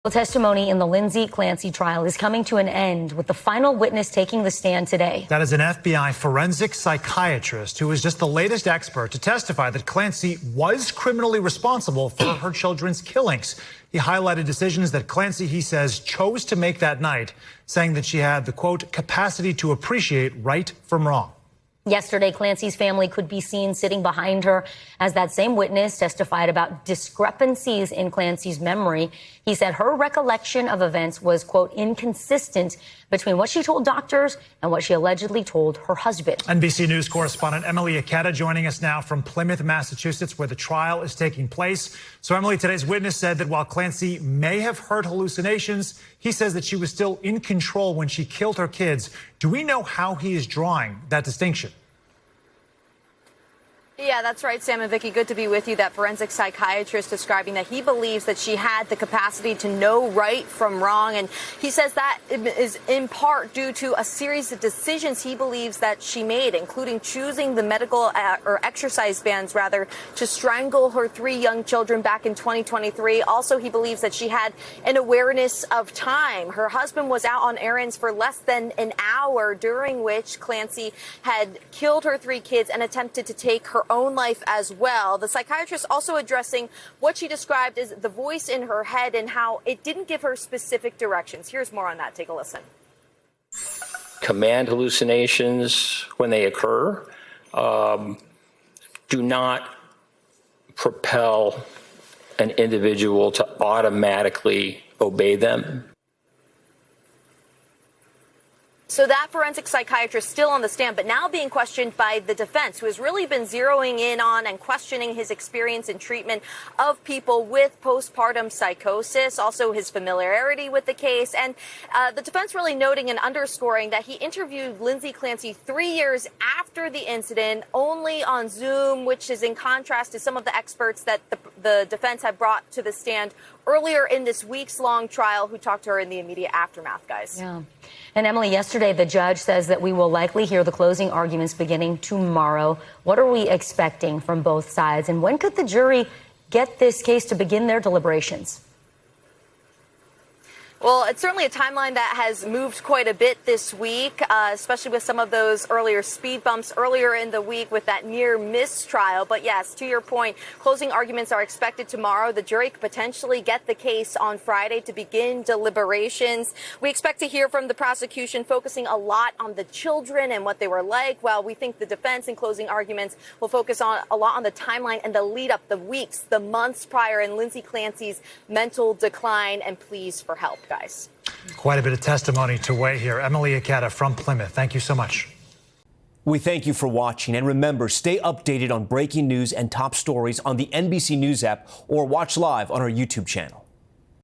Testimony in the Lindsay Clancy trial is coming to an end with the final witness taking the stand today. That is an FBI forensic psychiatrist who is just the latest expert to testify that Clancy was criminally responsible for her children's killings. He highlighted decisions that Clancy, he says, chose to make that night, saying that she had the, quote, capacity to appreciate right from wrong. Yesterday, Clancy's family could be seen sitting behind her as that same witness testified about discrepancies in Clancy's memory. He said her recollection of events was, quote, inconsistent between what she told doctors and what she allegedly told her husband. NBC News correspondent Emilie Ikeda joining us now from Plymouth, Massachusetts, where the trial is taking place. So, Emilie, today's witness said that while Clancy may have heard hallucinations, he says that she was still in control when she killed her kids. Do we know how he is drawing that distinction? Yeah, that's right, Sam and Vicky. Good to be with you. That forensic psychiatrist describing that he believes that she had the capacity to know right from wrong. And he says that is in part due to a series of decisions he believes that she made, including choosing the medical or exercise bans, rather, to strangle her 3 young children back in 2023. Also, he believes that she had an awareness of time. Her husband was out on errands for less than an hour, during which Clancy had killed her 3 kids and attempted to take her own life as well. The psychiatrist also addressing what she described as the voice in her head and how it didn't give her specific directions. Here's more on that. Take a listen. Command hallucinations, when they occur, do not propel an individual to automatically obey them. So that forensic psychiatrist still on the stand, but now being questioned by the defense, who has really been zeroing in on and questioning his experience in treatment of people with postpartum psychosis, also his familiarity with the case. And the defense really noting and underscoring that he interviewed Lindsay Clancy 3 years after the incident, only on Zoom, which is in contrast to some of the experts that the defense had brought to the stand earlier in this weeks-long trial who talked to her in the immediate aftermath, guys. Yeah. And Emily, yesterday the judge says that we will likely hear the closing arguments beginning tomorrow. What are we expecting from both sides? And when could the jury get this case to begin their deliberations? Well, it's certainly a timeline that has moved quite a bit this week, especially with some of those earlier speed bumps earlier in the week with that near miss trial. But yes, to your point, closing arguments are expected tomorrow. The jury could potentially get the case on Friday to begin deliberations. We expect to hear from the prosecution focusing a lot on the children and what they were like, while we think the defense in closing arguments will focus on a lot on the timeline and the lead up, the weeks, the months prior, and Lindsay Clancy's mental decline and pleas for help. Guys. Quite a bit of testimony to weigh here. Emilie Ikeda from Plymouth. Thank you so much. We thank you for watching. And remember, stay updated on breaking news and top stories on the NBC News app or watch live on our YouTube channel.